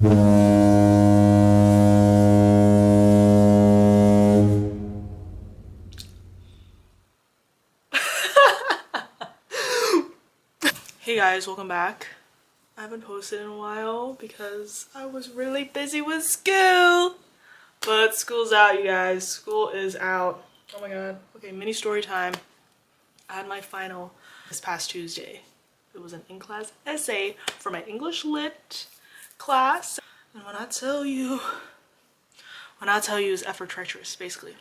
Hey guys, welcome back. I haven't posted in a while because I was really busy with school. But school's out, you guys. School is out. Oh my god. Okay, mini story time. I had my final this past Tuesday. It was an in-class essay for my English Lit class. And when I tell you it's effort treacherous, basically.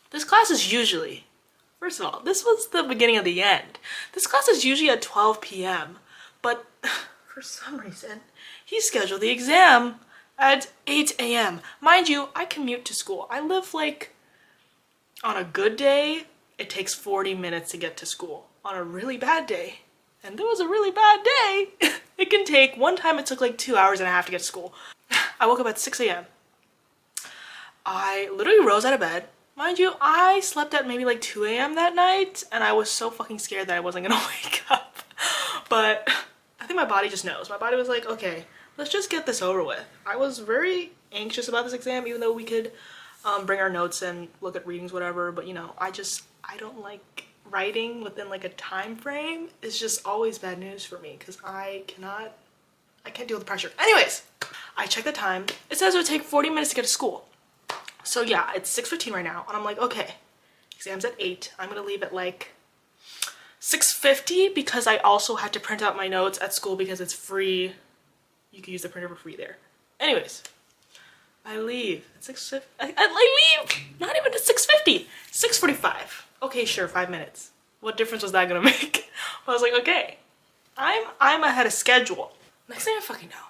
This class is usually, first of all, this was the beginning of the end. This class is usually at 12 p.m. But for some reason, he scheduled the exam at 8 a.m. Mind you, I commute to school. I live like, on a good day, it takes 40 minutes to get to school. On a really bad day, and there was a really bad day, it can take, one time it took like 2 hours and a half to get to school. I woke up at 6 a.m. I literally rose out of bed. Mind you, I slept at maybe like 2 a.m. that night, and I was so fucking scared that I wasn't gonna wake up. But I think my body just knows. My body was like, okay, let's just get this over with. I was very anxious about this exam, even though we could bring our notes and look at readings, whatever. But you know, I don't like writing within like a time frame. It's just always bad news for me because I can't deal with the pressure. Anyways, I checked the time. It says it would take 40 minutes to get to school. So yeah, it's 6:15 right now, and I'm like, okay, exam's at 8. I'm gonna leave at like 6:50 because I also had to print out my notes at school because it's free. You can use the printer for free there. Anyways, I leave at 6:50. I leave not even at 6:50. 6:45. Okay, sure, 5 minutes. What difference was that gonna make? I was like, okay, I'm ahead of schedule. Next thing I fucking know.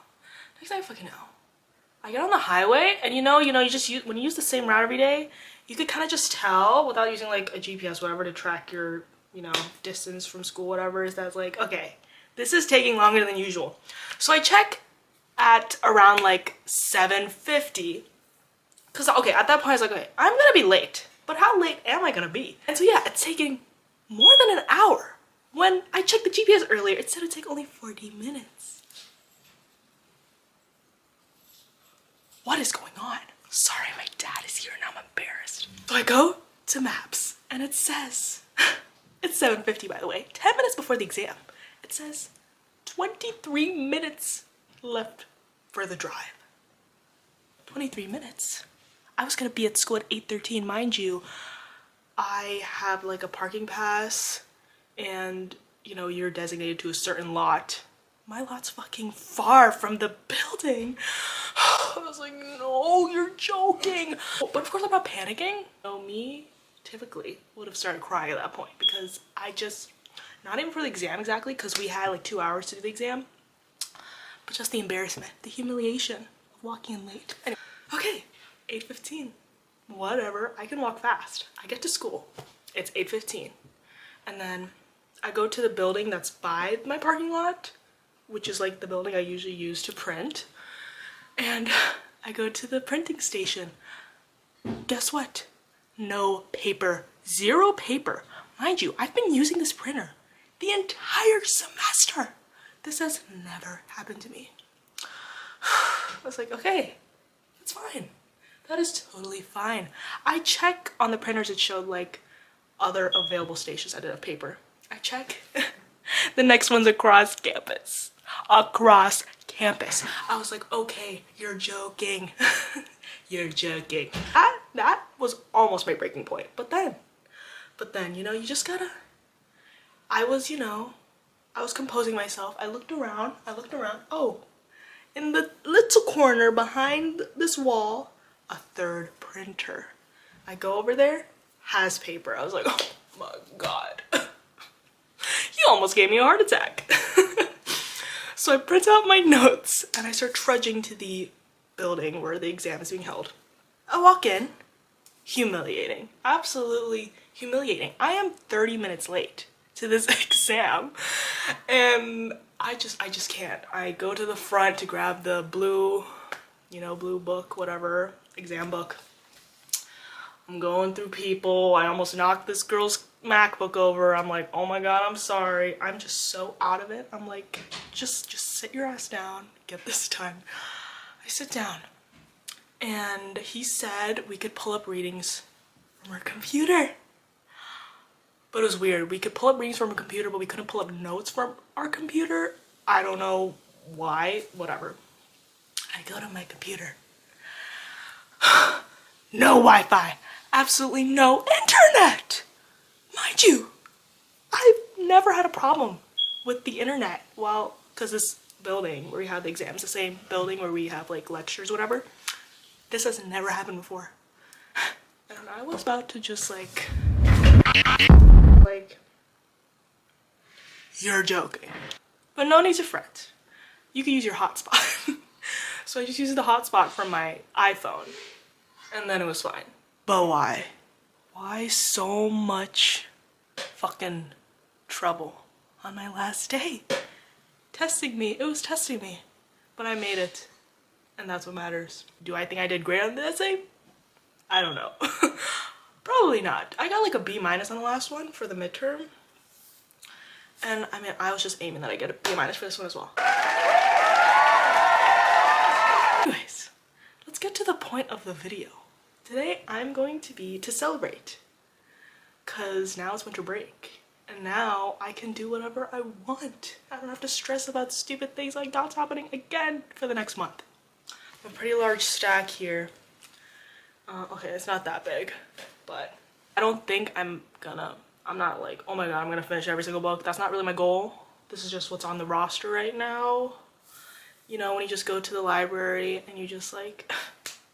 I get on the highway, and you just use, when you use the same route every day, you could kind of just tell without using like a GPS, whatever, to track your, distance from school, whatever, is that's like, okay, this is taking longer than usual. So I check at around like 7:50, because, okay, at that point I was like, okay, I'm gonna be late, but how late am I gonna be? And so yeah, it's taking more than an hour. When I checked the GPS earlier, it said it would take only 40 minutes. What is going on? Sorry, my dad is here and I'm embarrassed. So I go to maps and it says, it's 7:50 by the way, 10 minutes before the exam. It says 23 minutes left for the drive. 23 minutes? I was gonna be at school at 8:13, mind you. I have like a parking pass and you're designated to a certain lot. My lot's fucking far from the building. I was like, no, you're joking. But of course I'm not panicking. Me typically would have started crying at that point because not even for the exam exactly, because we had like 2 hours to do the exam, but just the embarrassment, the humiliation of walking in late. Anyway, okay, 8:15, whatever, I can walk fast. I get to school, it's 8:15, and then I go to the building that's by my parking lot, which is like the building I usually use to print. And I go to the printing station. Guess what? No paper. Zero paper. Mind you, I've been using this printer the entire semester. This has never happened to me. I was like, okay, it's fine. That is totally fine. I check on the printers, it showed like other available stations that did have paper. I check. The next one's across campus. Across campus. I was like, okay, you're joking. You're joking. That was almost my breaking point. But then, you just gotta, I was composing myself. I looked around. Oh, in the little corner behind this wall, a third printer. I go over there, has paper. I was like, oh my God. You almost gave me a heart attack. So I print out my notes and I start trudging to the building where the exam is being held. I walk in, humiliating, absolutely humiliating. I am 30 minutes late to this exam and I just can't. I go to the front to grab the blue, blue book, whatever, exam book. I'm going through people. I almost knocked this girl's MacBook over. I'm like, oh my God, I'm sorry. I'm just so out of it. I'm like, just sit your ass down, get this done. sit down and he said we could pull up readings from our computer. But it was weird. We could pull up readings from a computer, but we couldn't pull up notes from our computer. I don't know why, whatever. I go to my computer. No Wi-Fi, absolutely no internet. Mind you, I've never had a problem with the internet. Well, because this building where we have the exams, the same building where we have like lectures, whatever, this has never happened before. And I was about to just like, you're joking. But no need to fret. You can use your hotspot. So I just used the hotspot from my iPhone and then it was fine. But why? Why so much fucking trouble on my last day? Testing me, it was testing me, but I made it and that's what matters. Do I think I did great on the essay? I don't know. Probably not. I got like a B- on the last one for the midterm. And I mean, I was just aiming that I get a B- for this one as well. Anyways, let's get to the point of the video. Today I'm going to celebrate. Cause now it's winter break. And now I can do whatever I want. I don't have to stress about stupid things like that's happening again for the next month. A pretty large stack here. Okay, it's not that big, but I don't think I'm not like, oh my god, I'm gonna finish every single book. That's not really my goal. This is just what's on the roster right now. You know, when you just go to the library and you just like,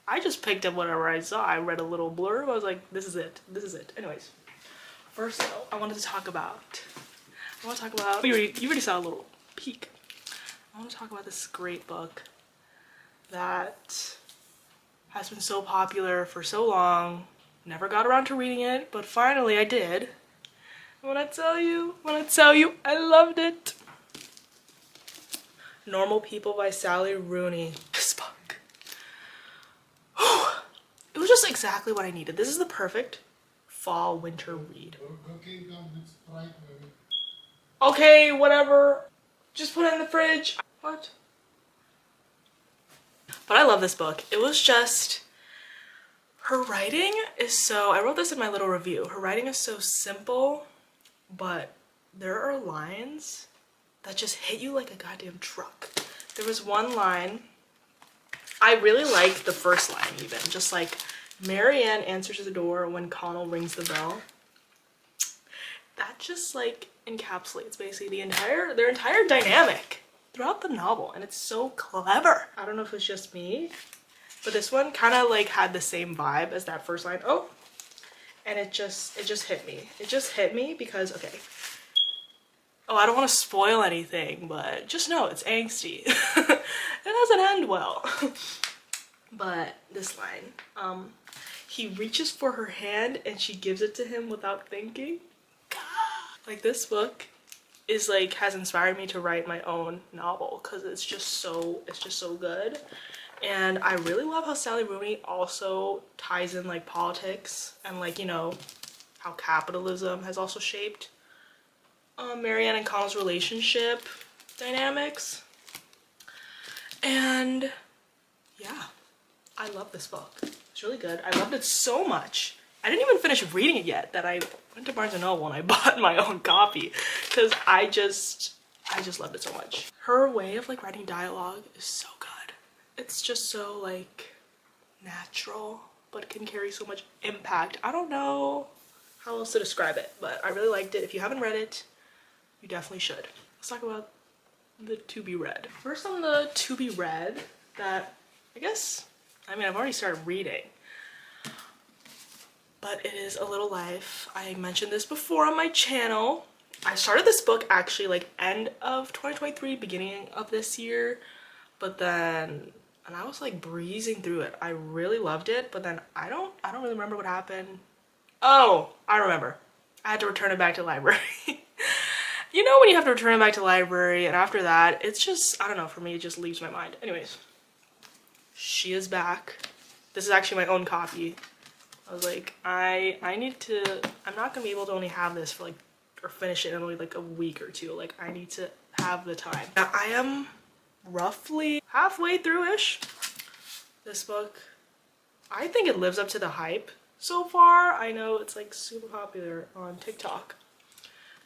I just picked up whatever I saw. I read a little blurb. I was like, this is it. This is it. Anyways, first though, I want to talk about, you already saw a little peek. I want to talk about this great book that has been so popular for so long. Never got around to reading it, but finally I did. When I tell you, I loved it. Normal People by Sally Rooney. This book. It was just exactly what I needed. This is the perfect fall winter read. Okay, whatever. Just put it in the fridge. What? But I love this book. It was just, her writing is so, I wrote this in my little review. Her writing is so simple, but there are lines that just hit you like a goddamn truck. There was one line, I really liked the first line even, just like, Marianne answers the door when Connell rings the bell. That just like encapsulates basically their entire dynamic throughout the novel, and it's so clever. I don't know if it's just me, but this one kind of like had the same vibe as that first line. Oh, and it just hit me. It just hit me because, okay, oh, I don't want to spoil anything, but just know it's angsty. It doesn't end well. But this line, he reaches for her hand and she gives it to him without thinking. Like, this book is like, has inspired me to write my own novel because it's just so good. And I really love how Sally Rooney also ties in like politics and like, you know, how capitalism has also shaped Marianne and Connell's relationship dynamics. And yeah, I love this book. It's really good. I loved it so much. I didn't even finish reading it yet that I went to Barnes & Noble and I bought my own copy because I just loved it so much. Her way of like writing dialogue is so good. It's just so like natural, but it can carry so much impact. I don't know how else to describe it, but I really liked it. If you haven't read it, you definitely should. Let's talk about the to be read. First on the to be read that I mean, I've already started reading, but it is A Little Life. I mentioned this before on my channel. I started this book actually like end of 2023, beginning of this year, but then, and I was like breezing through it. I really loved it, but then I don't really remember what happened. Oh, I remember. I had to return it back to the library. You know when you have to return it back to the library and after that, it's just, I don't know, for me it just leaves my mind. Anyways, she is back. This is actually my own copy. I was like, I'm not gonna be able to only have this for like, or finish it in only like a week or two. Like, I need to have the time. Now, I am roughly halfway through-ish. This book, I think it lives up to the hype so far. I know it's like super popular on TikTok.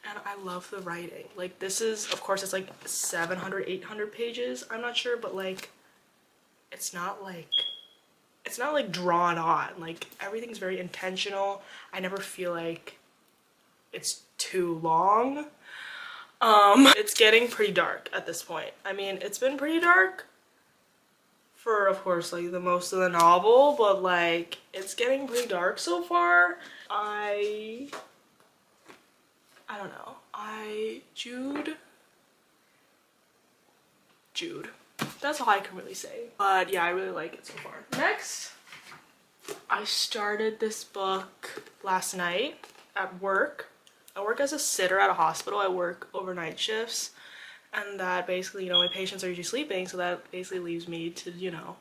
And I love the writing. Like this is, of course, it's like 700, 800 pages. I'm not sure, but like, it's not like drawn on. Like everything's very intentional. I never feel like it's too long. It's getting pretty dark at this point. I mean, it's been pretty dark for, of course, like the most of the novel, but like it's getting pretty dark so far. I don't know. Jude. That's all I can really say. But yeah, I really like it so far. Next, I started this book last night at work. I work as a sitter at a hospital. I work overnight shifts, and that basically, you know, my patients are usually sleeping, so that basically leaves me to, you know,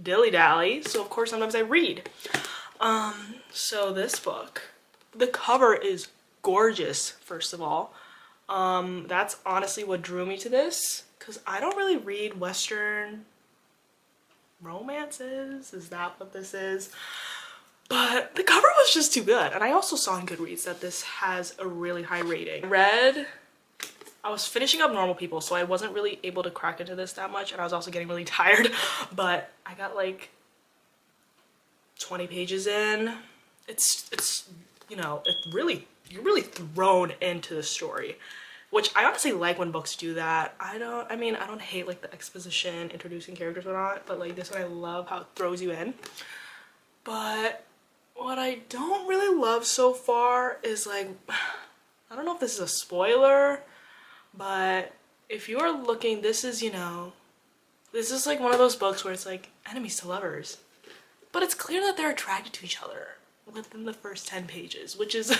dilly-dally. So of course sometimes I read. So this book, the cover is gorgeous, first of all. That's honestly what drew me to this, because I don't really read Western romances. Is that what this is? But the cover was just too good. And I also saw on Goodreads that this has a really high rating. I was finishing up Normal People, so I wasn't really able to crack into this that much, and I was also getting really tired, but I got like 20 pages in. It's you know, you're really thrown into the story, which I honestly like when books do that. I don't hate like the exposition, introducing characters or not, but like this one I love how it throws you in. But what I don't really love so far is like, I don't know if this is a spoiler, but if you are looking, this is, you know, this is like one of those books where it's like enemies to lovers, but it's clear that they're attracted to each other within the first 10 pages, which is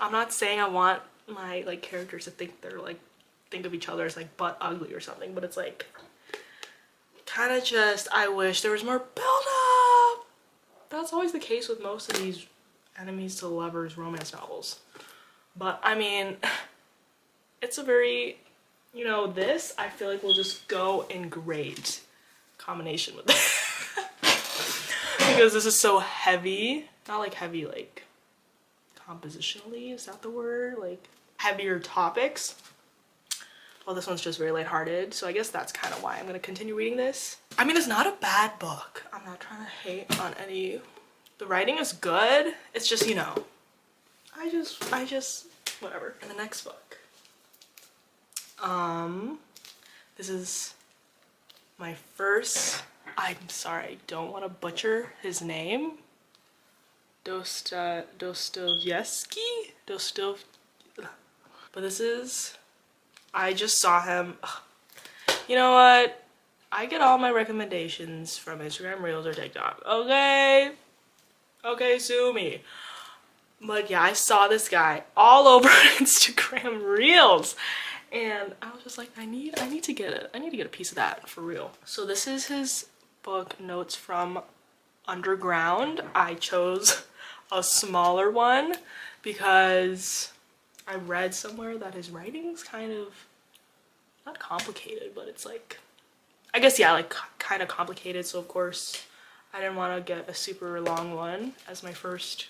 I'm not saying I want my like characters to think of each other as like butt ugly or something, but it's like kind of just, I wish there was more build up. That's always the case with most of these enemies to lovers romance novels. But I mean, it's a very, you know, this I feel like will just go in great combination with it. Because this is so heavy. Not like heavy like compositionally, is that the word? Like heavier topics. Well, this one's just very lighthearted, so I guess that's kind of why I'm gonna continue reading this. I mean, it's not a bad book. I'm not trying to hate on any. The writing is good. It's just, you know, I just whatever. And the next book. This is my first. I'm sorry, I don't want to butcher his name. Dostoevsky? But this is, I just saw him. You know what? I get all my recommendations from Instagram Reels or TikTok. Okay? Okay, sue me. But yeah, I saw this guy all over Instagram Reels. And I was just like, I need to get it. I need to get a piece of that for real. So this is his book, Notes from Underground. I chose a smaller one because I read somewhere that his writing's kind of, not complicated, but it's like, I guess, yeah, like kind of complicated. So of course I didn't want to get a super long one as my first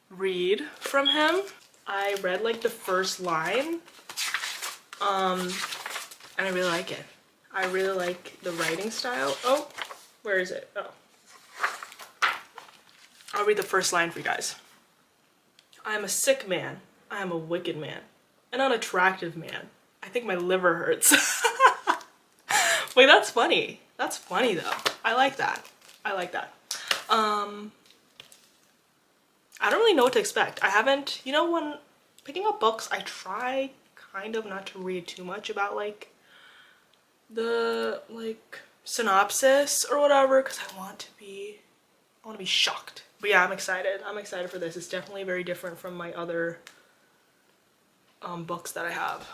read from him. I read like the first line, and I really like it. I really like the writing style. Oh, where is it? Oh. I'll read the first line for you guys. I am a sick man. I am a wicked man. An unattractive man. I think my liver hurts. Wait, that's funny. That's funny though. I like that. I like that. I don't really know what to expect. I haven't, you know, when picking up books, I try kind of not to read too much about like the like synopsis or whatever, because I want to be shocked. But yeah, I'm excited. I'm excited for this. It's definitely very different from my other books that I have.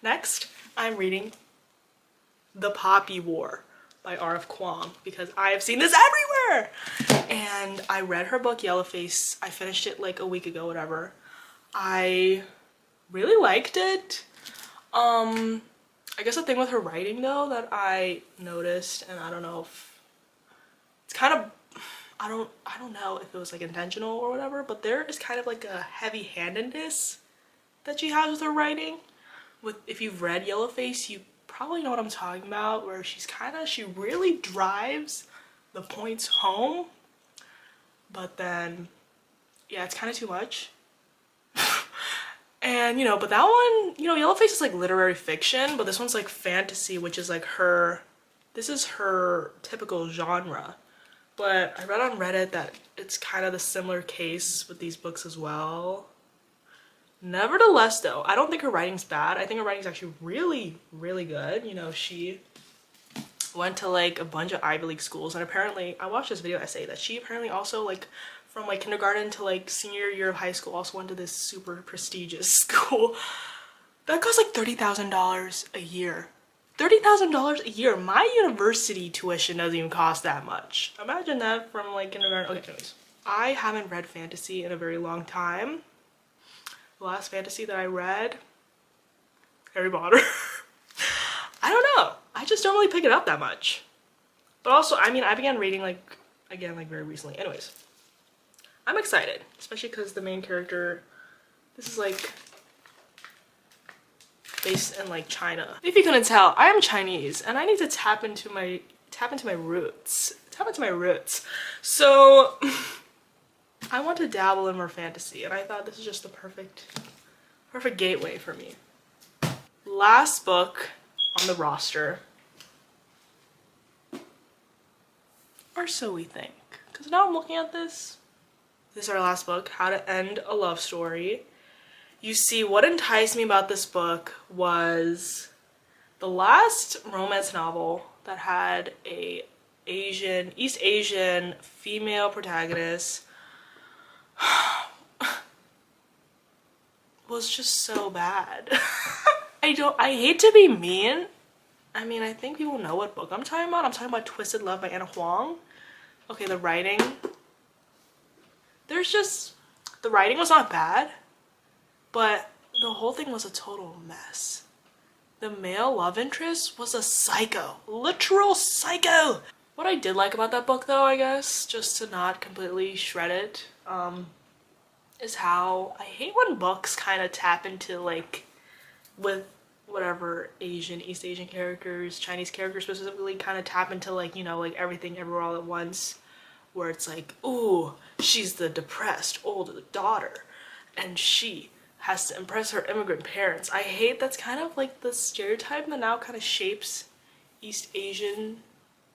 Next, I'm reading The Poppy War by R.F. Kuang because I have seen this everywhere. And I read her book Yellowface. I finished it like a week ago, whatever. I really liked it. I guess the thing with her writing though that I noticed, and I don't know if it's kind of, I don't know if it was like intentional or whatever, but there is kind of like a heavy-handedness that she has with her writing. If you've read Yellowface, you probably know what I'm talking about, where she really drives the points home, but then yeah, it's kind of too much. And but that one, Yellowface is like literary fiction, but this one's like fantasy, which is like this is her typical genre. But I read on Reddit that it's kind of the similar case with these books as well. Nevertheless though, I don't think her writing's bad. I think her writing's actually really, really good. She went to like a bunch of Ivy League schools, and apparently I watched this video essay that she apparently also like from like kindergarten to like senior year of high school also went to this super prestigious school that costs like $30,000 a year. $30,000 a year. My university tuition doesn't even cost that much. Imagine that from like kindergarten. Okay, anyways, I haven't read fantasy in a very long time. The last fantasy that I read, Harry Potter. I don't know. I just don't really pick it up that much. But also, I mean, I began reading like, again, like very recently. Anyways, I'm excited, especially because the main character, this is like based in like China. If you couldn't tell, I am Chinese and I need to tap into my roots. So I want to dabble in more fantasy, and I thought this is just the perfect gateway for me. Last book on the roster, or so we think, because now I'm looking at this. This is our last book, How to End a Love Story. You see, what enticed me about this book was the last romance novel that had a East Asian female protagonist was just so bad. I hate to be mean. I mean, I think people know what book I'm talking about. I'm talking about Twisted Love by Anna Huang. Okay, the writing. The writing was not bad, but the whole thing was a total mess. The male love interest was a psycho. Literal psycho! What I did like about that book though, I guess, just to not completely shred it, is how I hate when books kind of tap into like, with whatever East Asian characters, Chinese characters specifically, kind of tap into like, like everything everywhere all at once, where it's like, ooh, she's the depressed older daughter and she has to impress her immigrant parents. I hate that's kind of like the stereotype that now kind of shapes East Asian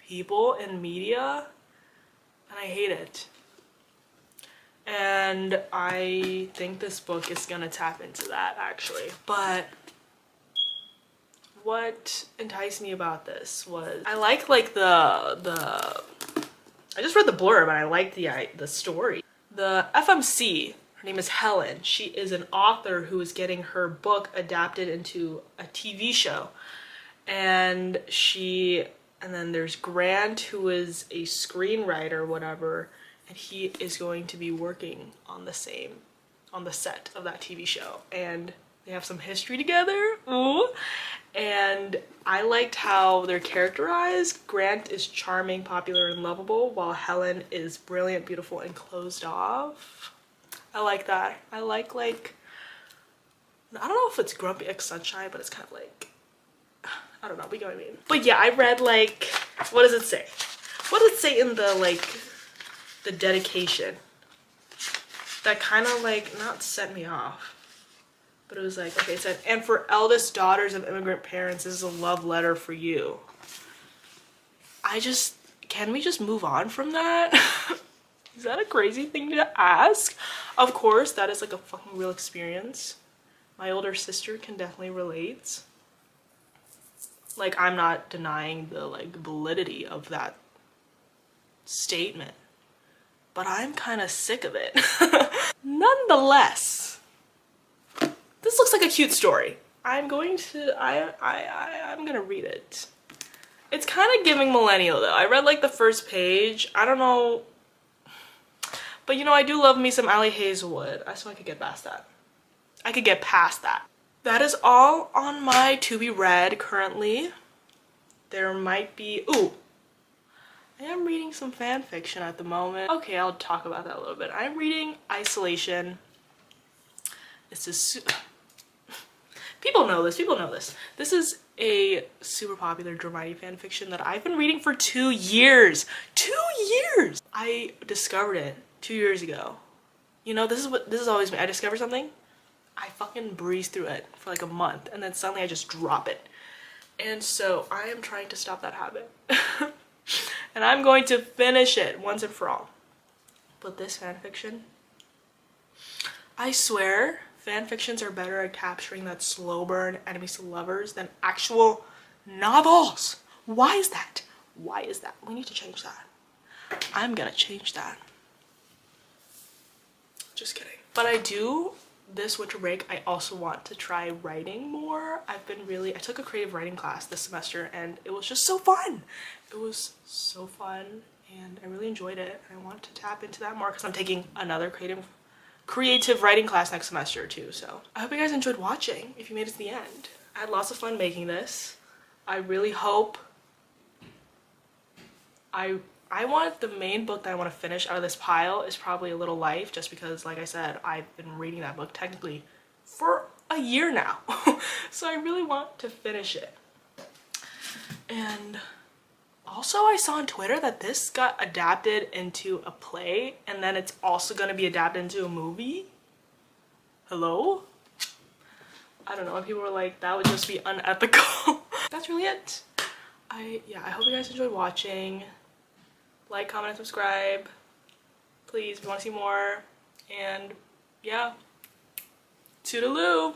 people in media, and I hate it. And I think this book is gonna tap into that actually. But what enticed me about this was I like I just read the blurb and I liked the story. The FMC, her name is Helen. She is an author who is getting her book adapted into a TV show. And then there's Grant, who is a screenwriter, whatever, and he is going to be working on the set of that TV show. And they have some history together. Ooh. And I liked how they're characterized. Grant is charming, popular, and lovable, while Helen is brilliant, beautiful, and closed off. I like that. I like, I don't know if it's Grumpy X Sunshine, but it's kind of like, I don't know, we get what I mean. But yeah, I read what does it say? What does it say in the dedication? That kind of not set me off. But it was like, okay, it said, and for eldest daughters of immigrant parents, this is a love letter for you. Can we just move on from that? Is that a crazy thing to ask? Of course, that is like a fucking real experience. My older sister can definitely relate. I'm not denying the validity of that statement, but I'm kind of sick of it. Nonetheless, this looks like a cute story. I'm gonna read it. It's kind of giving millennial though. I read the first page. I don't know, but I do love me some Allie Hazelwood. So I could get past that. that is all on my to be read currently. There might be, ooh, I am reading some fan fiction at the moment. Okay, I'll talk about that a little bit. I'm reading Isolation. It's a people know this. This is a super popular Dramedy fan fiction that I've been reading for 2 years. 2 years! I discovered it 2 years ago. You know, this is always me. I discover something, I fucking breeze through it for like a month, and then suddenly I just drop it. And so I am trying to stop that habit. And I'm going to finish it once and for all. But this fanfiction, I swear, fanfictions are better at capturing that slow burn enemies to lovers than actual novels. Why is that? Why is that? We need to change that. I'm gonna change that. Just kidding. But I do, this winter break, I also want to try writing more. I took a creative writing class this semester and it was just so fun. It was so fun and I really enjoyed it. I want to tap into that more because I'm taking another creative writing class next semester too. So I hope you guys enjoyed watching if you made it to the end. I had lots of fun making this. I really hope I want the main book that I want to finish out of this pile is probably A Little Life, just because, like I said, I've been reading that book technically for a year now. So I really want to finish it. And also I saw on Twitter that this got adapted into a play and then it's also going to be adapted into a movie. Hello? I don't know, and people were like, that would just be unethical. That's really it. I hope you guys enjoyed watching. Like, comment, and subscribe, please, if you want to see more. And yeah, toodaloo.